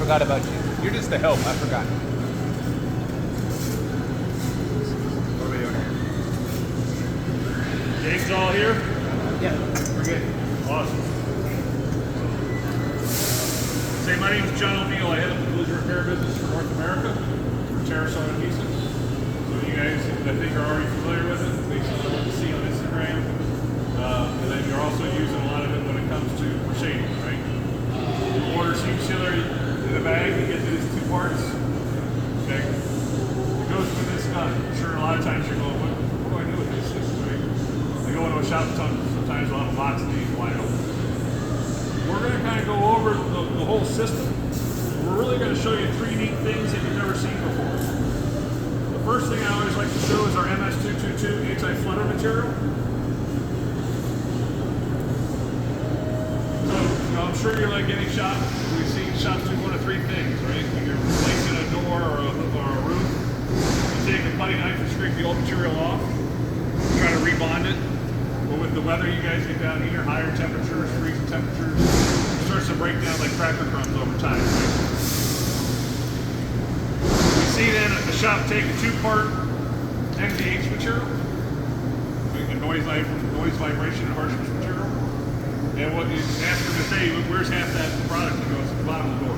forgot about you. You're just the help. I forgot. What are we doing here? James all here? Yeah, we're good. Awesome. Say, my name is John O'Neill. I head up the collision repair business for North America for Teroson adhesives. So you guys, I think, are already familiar with it based on what you see on Instagram. And then you're also using a lot of it when it comes to shading, right? You order seam sealer in a bag, you get these two parts. Okay? It goes with this gun. I'm sure a lot of times you're going, what do I do with this? Right? I go into a shop sometimes we'll have a box of these wide open. We're going to kind of go over the whole system. We're really going to show you three neat things that you've never seen before. The first thing I always like to show is our MS222 anti-flutter material. So, I'm sure you're like any shop. We've seen shops do one of three things, right? When you're replacing a door or a roof, you take a putty knife and scrape the old material off, try to rebond it. But with the weather you guys get down here, higher temperatures, freezing temperatures, it starts to break down like cracker crumbs over time. Right? We see then at the shop take a two-part NVH material, a noise vibration and harshness material. And what you ask them to say, where's half that product that goes at the bottom of the door?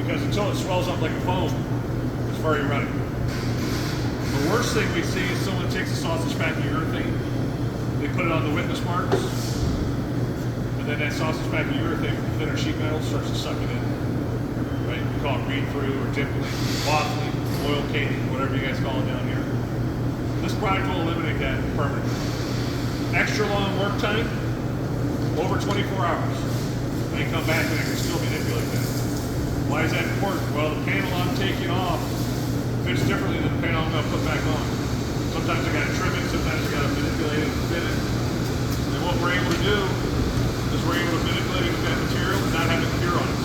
Because until it swells up like a foam, it's very runny. The worst thing we see is someone takes a sausage pack of urethane, they put it on the witness marks, and then that sausage pack of urethane from thinner sheet metal starts to suck it in. Right? We call it read through or dimpling, waffling, oil caking, whatever you guys call it down here. This product will eliminate that permanently. Extra long work time, over 24 hours. Then come back and I can still manipulate that. Why is that important? Well, the panel I'm taking off fits differently than the panel I'm going to put back on. Sometimes I got to trim it, sometimes I got to manipulate it and fit it. And what we're able to do is we're able to manipulate it with that material and not have it cure on us.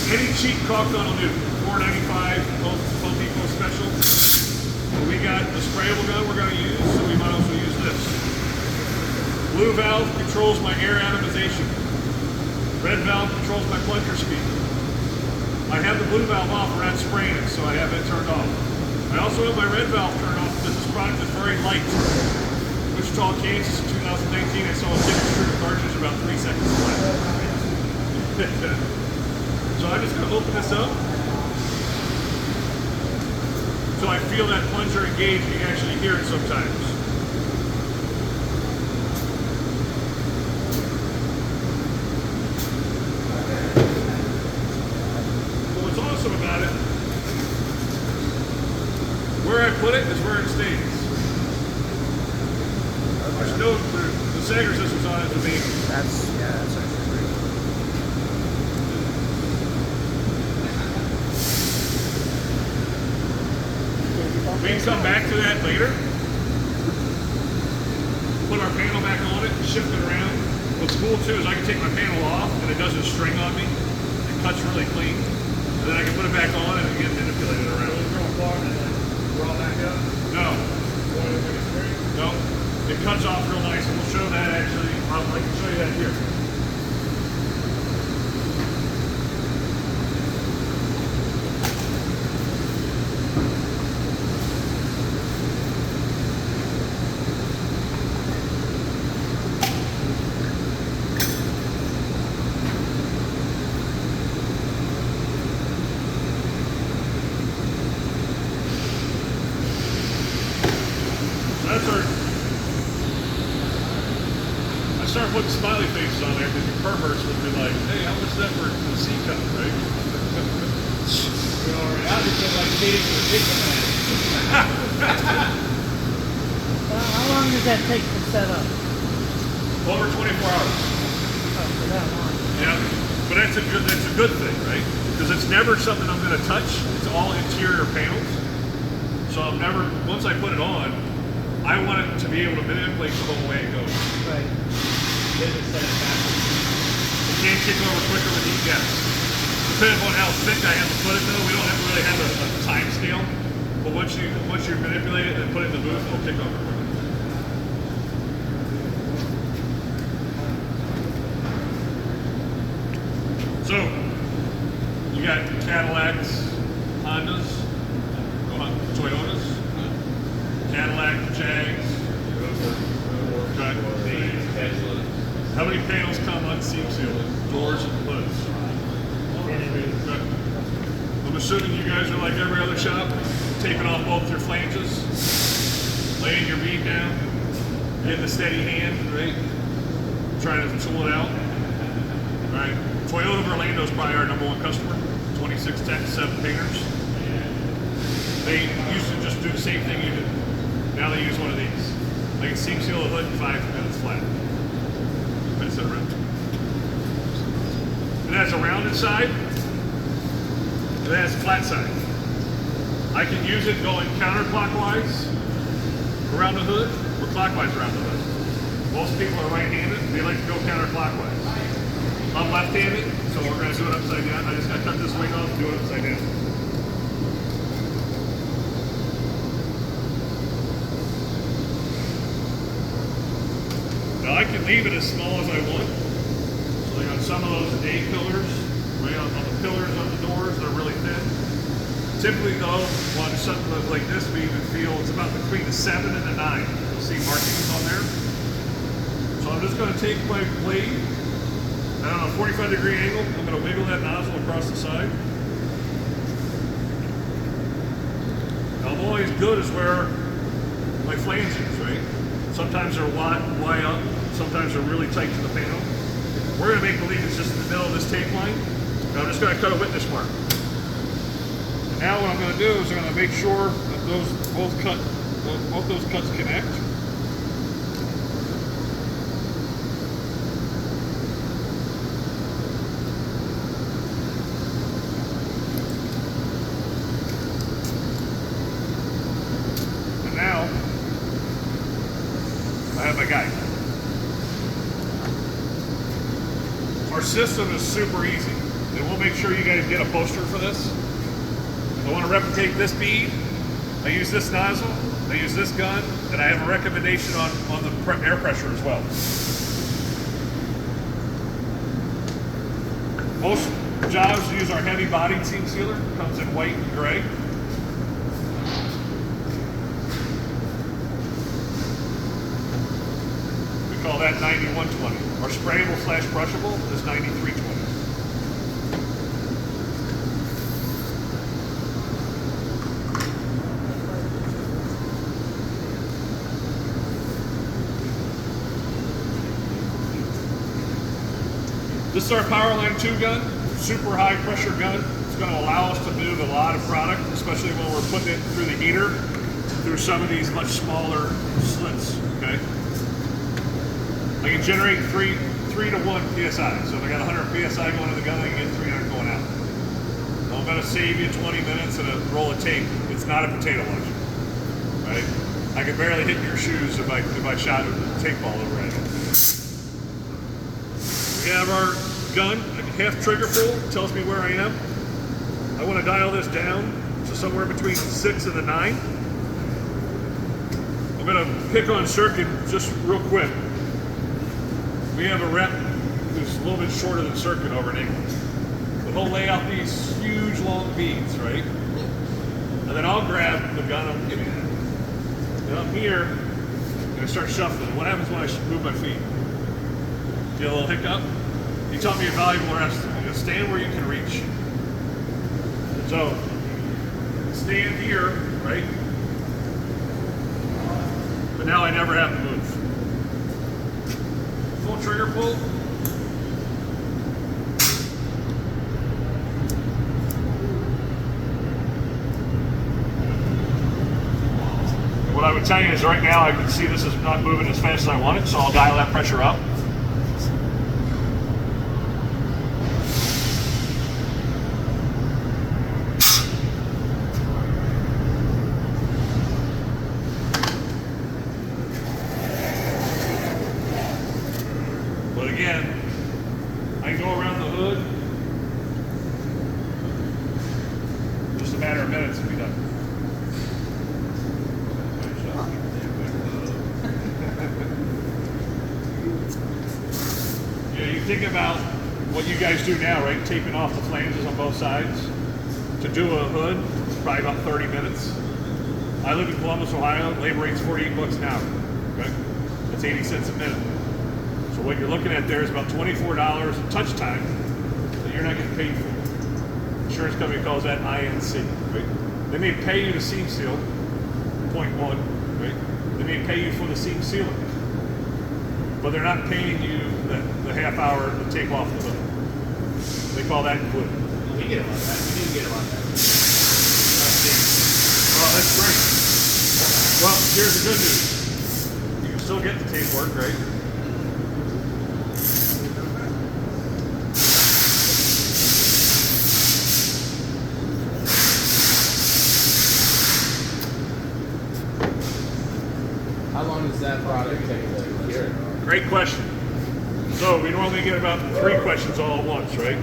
Any cheap caulk gun will do. $4.95 Home Depot special. But we got the sprayable gun we're going to use, so we might also use this. Blue valve controls my air atomization. Red valve controls my plunger speed. I have the blue valve off, we're not spraying it, so I have it turned off. I also have my red valve turned off because this product is very light. Wichita, Kansas in 2019, I saw a ticket through the cartridge about 3 seconds flat. So I'm just going to open this up. So I feel that plunger engage, you can actually hear it sometimes. About it. Where I put it is where it stays. There's no, the Sager system's on it to me. That's actually great. We can come back to that later. Put our panel back on it, shift it around. What's cool too is I can take my panel off and it doesn't string on me. It cuts really clean. And then I can put it back on and again manipulate it around. Raw back up? No. No. It cuts off real nice, and we'll show that actually. I can show you that here. I started putting smiley faces on there because your perverts would be like, hey, how much is that for the C cup, right? You know, I became like dating for the big man. How long does that take to set up? Over 24 hours. Oh, for that long. Yeah, but that's a good thing, right? Because it's never something I'm going to touch. It's all interior panels. So I'm never, once I put it on, I want it to be able to manipulate the whole way it goes. Right. Then it's set it back. It can't kick over quicker with heat gas. Depending on how thick I have to put it though, we don't really have a time scale. But once you manipulate it and put it in the booth, it'll kick over quicker. seal it. Doors and hoods. Okay. I'm assuming you guys are like every other shop, taping off both your flanges, laying your bead down, getting a steady hand, right? Trying to tool it out. Right. Toyota of Orlando is probably our #1 customer. 26 techs, 7 painters. They used to just do the same thing you did. Now they use one of these. They can seam seal the hood in 5 minutes flat. Pass it around. It has a rounded side. It has a flat side. I can use it going counterclockwise around the hood or clockwise around the hood. Most people are right-handed. They like to go counterclockwise. I'm left-handed, so we're going to do it upside down. I just got to cut this wing off and do it upside down. Now I can leave it as small as I want. So like on some of those A-pillars, right on the pillars of the doors, they're really thin. Typically though, on something like this, we even feel it's about between the 7 and the 9. You'll see markings on there. So I'm just going to take my blade, and on a 45-degree angle, I'm going to wiggle that nozzle across the side. Now I'm always good is where my flange is, right? Sometimes they're wide up, sometimes they're really tight to the panel. We're going to make believe it's just in the middle of this tape line. Now I'm just going to cut a witness mark. And now what I'm going to do is I'm going to make sure that both those cuts connect. My guy. Our system is super easy, and we'll make sure you guys get a poster for this. If I want to replicate this bead, I use this nozzle, I use this gun, and I have a recommendation on the air pressure as well. Most jobs use our heavy bodied seam sealer, comes in white and gray. Call that 9120. Our sprayable / brushable is 9320. This is our Powerline 2 gun, super high pressure gun. It's going to allow us to move a lot of product, especially when we're putting it through the heater, through some of these much smaller slits, okay? I can generate 3 to 1 PSI. So if I got 100 PSI going in the gun, I can get 300 going out. So I'm going to save you 20 minutes and a roll of tape. It's not a potato launcher, right? I could barely hit your shoes if I shot a tape ball over at you. We have our gun, half trigger full, tells me where I am. I want to dial this down to somewhere between 6 and the 9. I'm going to pick on circuit just real quick. We have a rep who's a little bit shorter than circuit over in England. But he'll lay out these huge long beads, right? And then I'll grab the gun and give me that. And I'm here, and I start shuffling. What happens when I move my feet? Get a little hiccup? He taught me a valuable lesson. You stand where you can reach. So, stand here, right? But now I never have to move. Full trigger pull. What I would tell you is right now I can see this is not moving as fast as I want it, so I'll dial that pressure up. But again, I can go around the hood. Just a matter of minutes to be done. Yeah, you think about what you guys do now, right? Taping off the flanges on both sides. To do a hood, it's probably about 30 minutes. I live in Columbus, Ohio. Labor rate's $48 an hour. Okay, that's 80 cents a minute. So So what you're looking at there is about $24 in touch time that you're not getting paid for. Insurance company calls that INC, right? They may pay you to seam seal, 0.1, right? They may pay you for the seam sealing, but they're not paying you the half hour to take off the hood. They call that included. We get a lot of that. We do get a lot of that. Well, that's great. Well, here's the good news. You can still get the tape work, right? How long does that product take to cure? Great question. So we normally get about 3 questions all at once, right?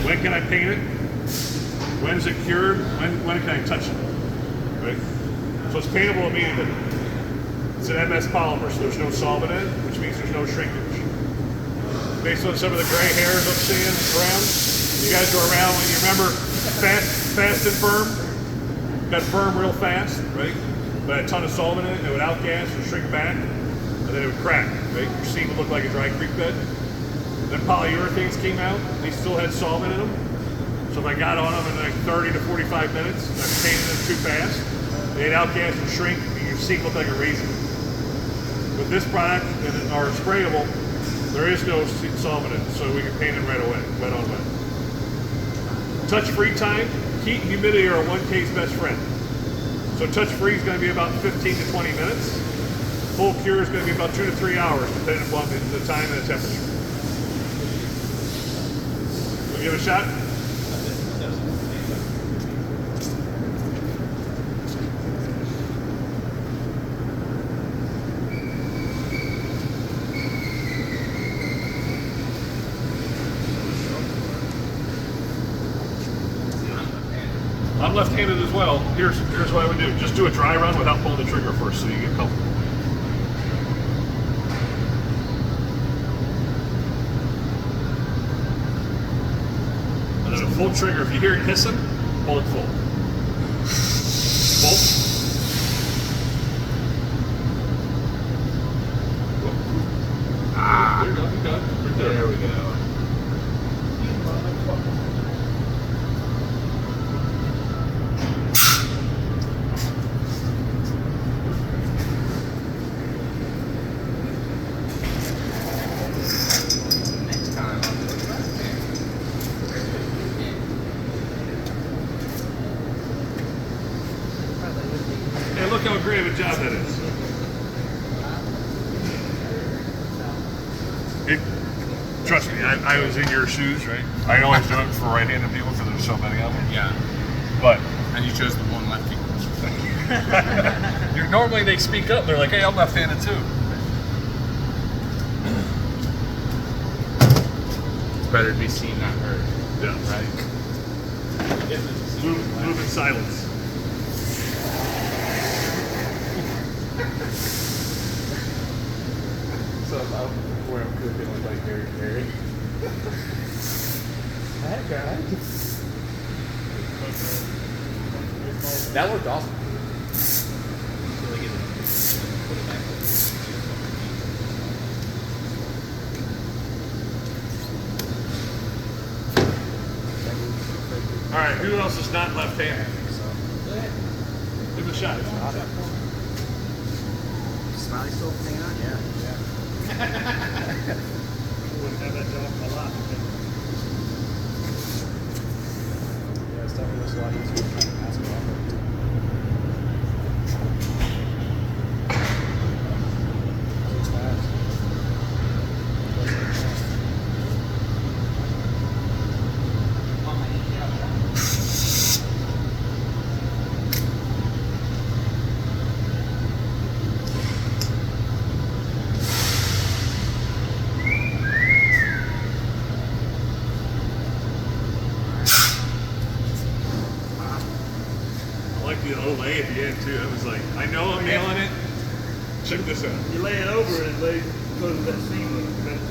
When can I paint it? When's it cured? When can I touch it? Right? So it's paintable immediately. It's an MS polymer, so there's no solvent in it, which means there's no shrinkage. Based on some of the gray hairs I'm seeing around, you guys are around when you remember fast and firm? Got firm real fast, right? But a ton of solvent in it, it would outgas or shrink back, and then it would crack, right? Your seam would look like a dry creek bed. Then polyurethanes came out, they still had solvent in them. So if I got on them in like 30 to 45 minutes, and I painted them too fast, they'd outgas and shrink, and your seam looked like a raisin. With this product, and our sprayable, there is no solvent in it, so we can paint it right away, wet on wet. Touch-free time, heat and humidity are 1K's best friend. So touch-free is going to be about 15 to 20 minutes. Full cure is going to be about 2 to 3 hours, depending upon the time and the temperature. Will you give it a shot? I'm left-handed as well. Here's what I would do. Just do a dry run without pulling the trigger first so you get comfortable. And then a full trigger. If you hear it hissing, pull it full. Full. Ah. There we go. Hey, look how great of a job that is. Trust me, I was in your shoes, right? I always do it for right-handed people because there's so many of them. Yeah. But And you chose the one lefty. normally they speak up. They're like, hey, I'm left-handed too. It's better to be seen, not heard. Yeah. Right? Move in silence. So where I'm cooking with like Harry Carey. That guy. That worked awesome. All right, who else is not left-handed? Give it a shot. Smiley still hanging on? Yeah. Wouldn't have that job for a lot. Yeah, it's definitely was a lot easier than trying to pass it off. It's fast. I like the Olay at the end too. It was like, I know I'm nailing it. Check this out. You lay it over and lay close to that seam.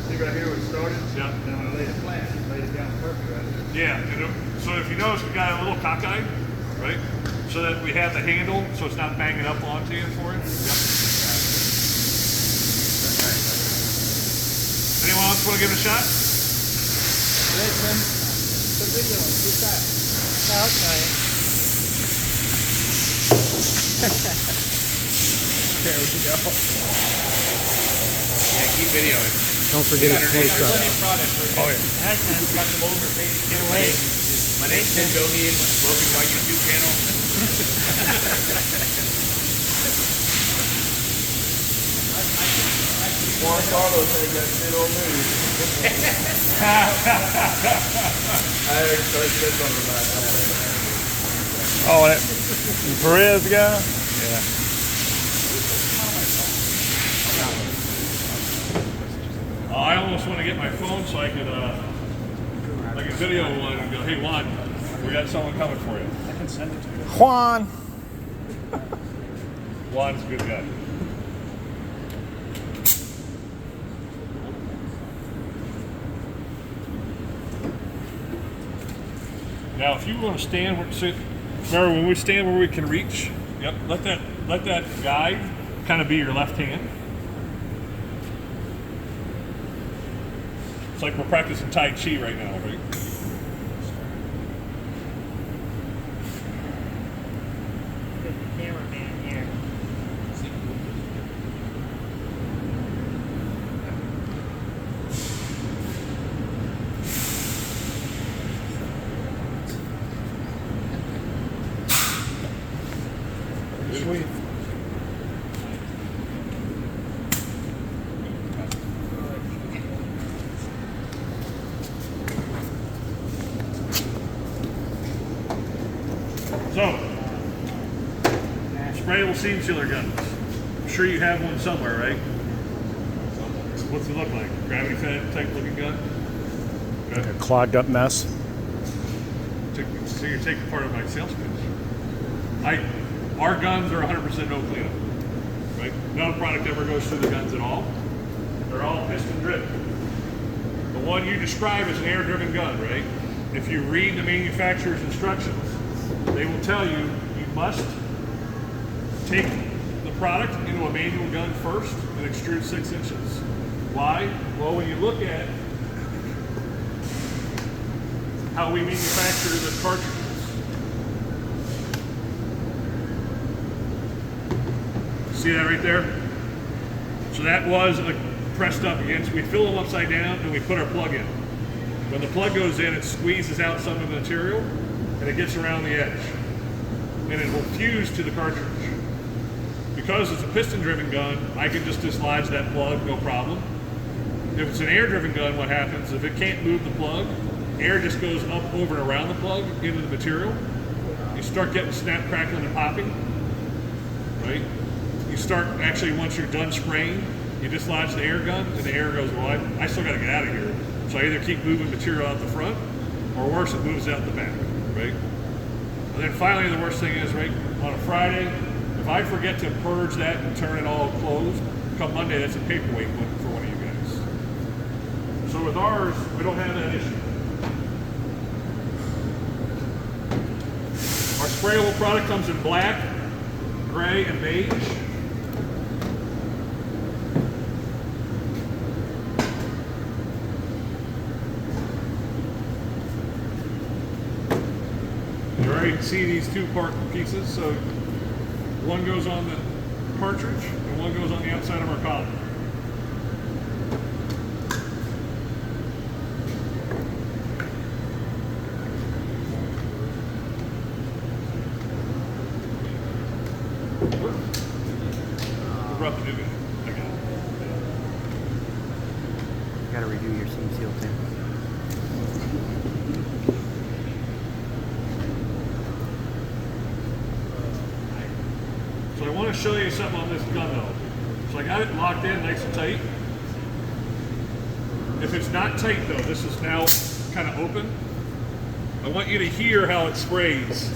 See right here where it started? Yeah. Then when I laid it flat, it laid it down perfect right there. Yeah, so if you notice, we got a little cockeye, right? So that we have the handle, so it's not banging up onto you for it. Yep. Anyone else want to give it a shot? Listen, the video, who's that? I'll try it. There we go. Yeah, keep videoing. Don't forget to play stuff. Oh, yeah. That's not Got them over page. Get away. My name's Tim Doty, Smoking White YouTube channel. Juan Carlos ain't got shit on me. I heard said something about that. Oh, that Perez guy? Yeah. I almost want to get my phone so I could video one and go, hey Juan, we got someone coming for you. I can send it to you. Juan! Juan's a good guy. Now, if you want to stand, remember when we stand where we can reach. Yep. Let that guide kind of be your left hand. It's like we're practicing Tai Chi right now, right? the cameraman here. Sweet. So, sprayable seam sealer guns. I'm sure you have one somewhere, right? What's it look like? Gravity fed type looking gun? Okay. A clogged up mess. So you're taking part of my sales pitch. Our guns are 100% no cleanup. Right? No product ever goes through the guns at all. They're all piston driven. The one you describe is an air driven gun, right? If you read the manufacturer's instructions, they will tell you you must take the product into a manual gun first and extrude 6 inches. Why? Well, when you look at how we manufacture the cartridges, see that right there? So that was pressed up against. We fill them upside down and we put our plug in. When the plug goes in, it squeezes out some of the material and it gets around the edge. And it will fuse to the cartridge. Because it's a piston-driven gun, I can just dislodge that plug, no problem. If it's an air-driven gun, what happens, if it can't move the plug, air just goes up, over, and around the plug into the material. You start getting snap, crackling, and popping, right? You start, actually, once you're done spraying, you dislodge the air gun, and the air goes, well, I still got to get out of here. So I either keep moving material out the front, or worse, it moves out the back, right? And then finally, the worst thing is, right, on a Friday, if I forget to purge that and turn it all closed, come Monday, that's a paperweight for one of you guys. So with ours, we don't have that issue. Our sprayable product comes in black, gray, and beige. You already see these two part pieces, so one goes on the cartridge and one goes on the outside of our collar. Who brought the new guy? I got it. You gotta redo your seam seal thing. So I want to show you something on this gun though. So I got it locked in nice and tight. If it's not tight though, this is now kind of open. I want you to hear how it sprays.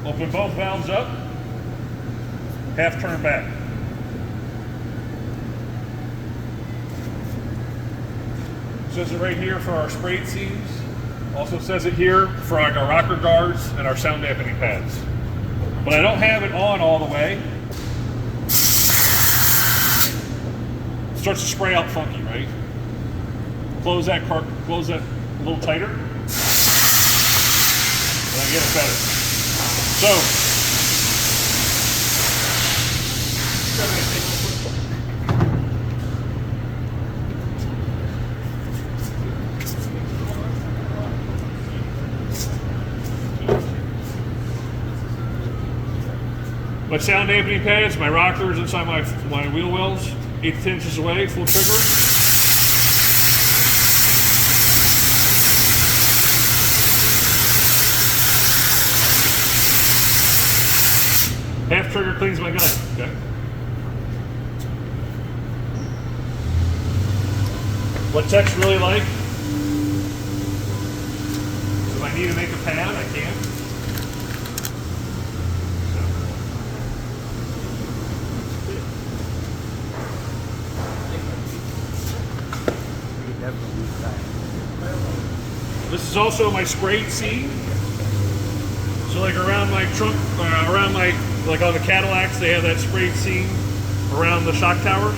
Open both valves up, half turn back. Says it right here for our sprayed seams. Also says it here for like our rocker guards and our sound dampening pads. But I don't have it on all the way. starts to spray out funky, right? Close that a little tighter, and then get it better. So, my sound dampening pads, my rockers inside my wheel wells, 8 to 10 inches away, full trigger. Half trigger cleans my gun, okay? What techs really like, if I need to make a pad, I can. This is also my sprayed seam. So like around my trunk, around my, like on the Cadillacs, they have that sprayed seam around the shock towers.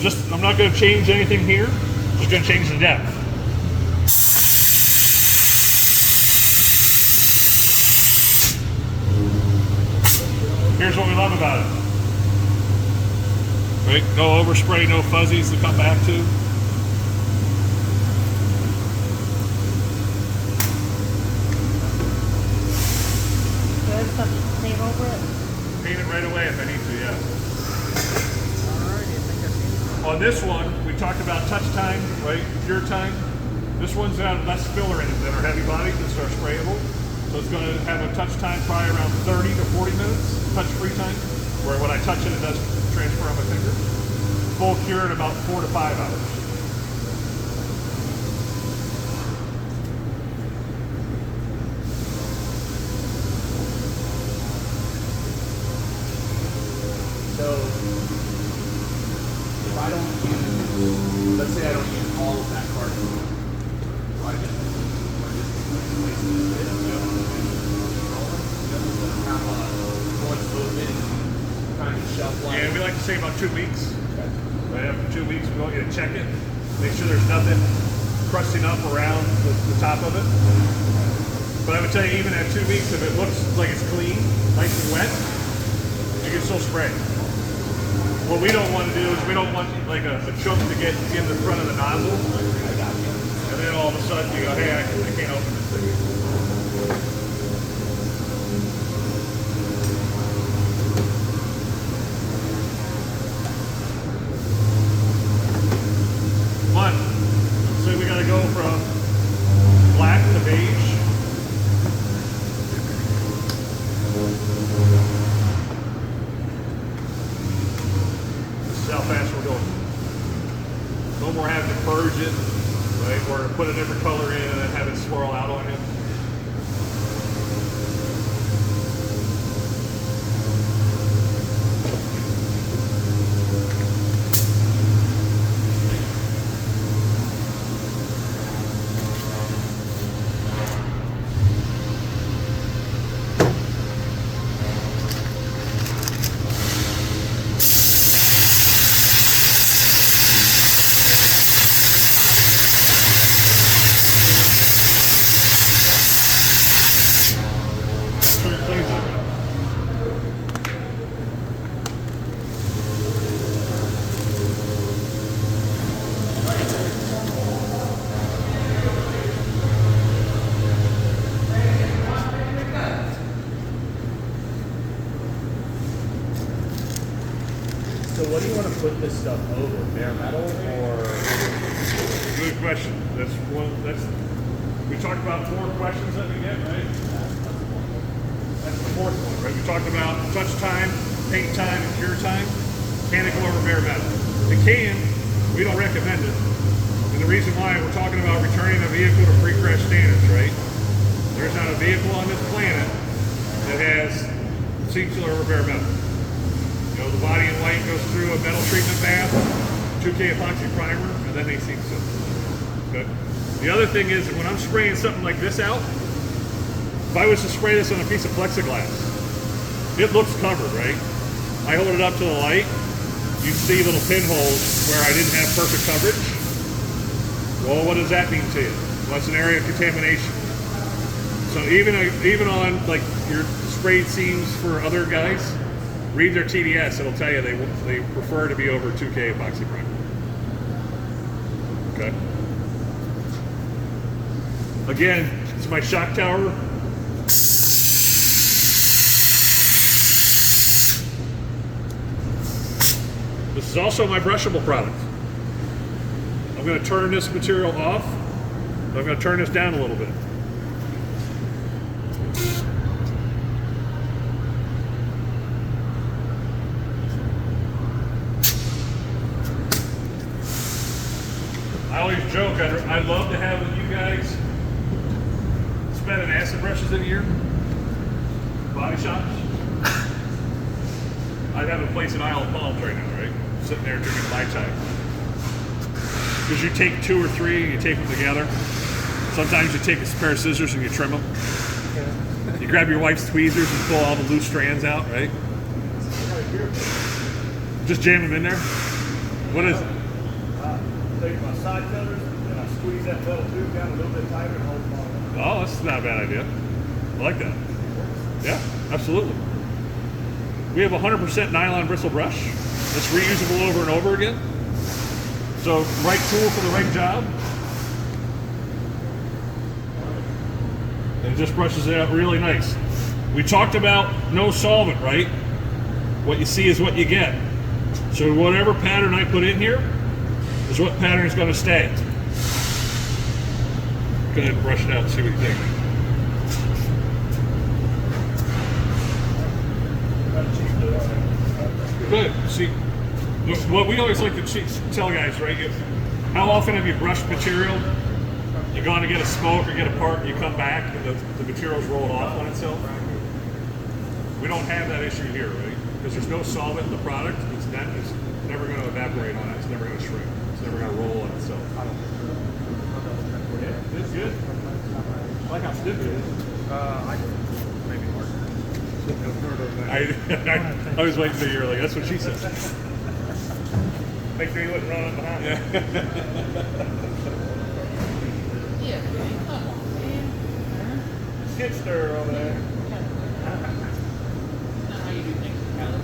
Just, I'm not going to change anything here. Just going to change the depth. Here's what we love about it. Right? No overspray, no fuzzies to come back to. Paint over it? Paint it right away if I need to, yeah. On this one, we talked about touch time, right? Cure time. This one's got less filler in it than our heavy bodies. It's our sprayable. So it's going to have a touch time probably around 30 to 40 minutes, touch-free time, where when I touch it, it does transfer on my finger. Full cure in about 4 to 5 hours. So, if I don't use, let's say I don't use all of that carton, do I just place it in once open, kind of shelf life? And we like to say about 2 weeks. Right after 2 weeks, we want you to check it. Make sure there's nothing crusting up around the top of it. But I would tell you, even at 2 weeks, if it looks like it's clean, nice and wet, you can still spray. What we don't want to do is we don't want like a chunk to get in the front of the nozzle, and then all of a sudden you go, hey, I can't open this thing. But so we got to go from black to beige. How fast we're going. No more having to purge it, right? Or put a different color in and then have it swirl out on you. So what do you want to put this stuff over? Bare metal or? Good question. That's one. We talked about 4 questions that we get, right? That's the 4th one, right? We talked about touch time, paint time, and cure time. Can it go over bare metal? It can. We don't recommend it. And the reason why we're talking about returning a vehicle to pre-crash standards, right? There's not a vehicle on this planet that has seam seal over bare metal. You know, the body in white goes through a metal treatment bath, 2K epoxy primer, and then they seam seal. Okay. The other thing is, when I'm spraying something like this out, if I was to spray this on a piece of plexiglass, it looks covered, right? I hold it up to the light, you see little pinholes where I didn't have perfect coverage. Well, what does that mean to you? Well, it's an area of contamination. So even on like your sprayed seams for other guys, read their TDS. It'll tell you they prefer to be over 2K epoxy primer. Okay. Again, it's my shock tower. This is also my brushable product. I'm going to turn this material off. I'm going to turn this down a little bit. I always joke, I'd love to have you guys spend an acid brushes in here, body shops. I'd have a place in Isle of Palms right now, right? Sitting there drinking Mai Tai. Because you take 2 or 3 and you tape them together. Sometimes you take a pair of scissors and you trim them. You grab your wife's tweezers and pull all the loose strands out, right? Just jam them in there. What is it? Take my side cutters and I squeeze that metal tube down a little bit tighter and hold them on. Oh, that's not a bad idea. I like that. Yeah, absolutely. We have a 100% nylon bristle brush that's reusable over and over again. So, right tool for the right job. And it just brushes it out really nice. We talked about no solvent, right? What you see is what you get. So whatever pattern I put in here is what pattern is going to stay. Go ahead and brush it out and see what you think. Good. See, what we always like to tell guys, right? How often have you brushed material? You're going to get a smoke or get a part, and you come back, and the material's rolled off on itself. We don't have that issue here, right? Because there's no solvent in the product. It's never going to evaporate on it. It's never going to shrink. It's never going to roll on itself. Yeah, it's good. I like how stiff it is. Maybe harder. I was waiting to hear like that's what she said. Make sure you wouldn't run up behind me. Yeah, man, come on, man. Skid stir over there. Not how you do things, Tyler.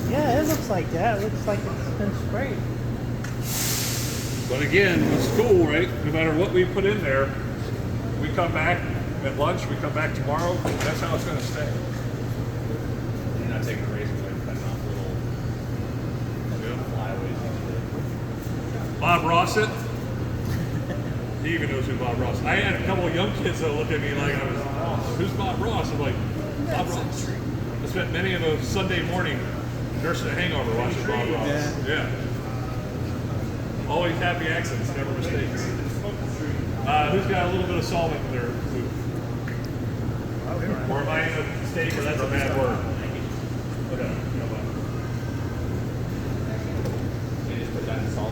Yeah, it looks like that. It looks like it's been sprayed. But again, it's cool, right? No matter what we put in there, we come back at lunch, we come back tomorrow, that's how it's going to stay. You're not taking a razor blade and cutting off little flyaways and shit. Bob Rossett. He even knows who Bob Ross is. I had a couple of young kids that look at me like I was, oh, who's Bob Ross? I'm like, Bob Ross. I spent many of those Sunday morning nursing a hangover watching Bob Ross. Yeah. Always happy accents, never mistakes. Who's got a little bit of solvent in their food? Or am I in a state where that's a bad word? Okay.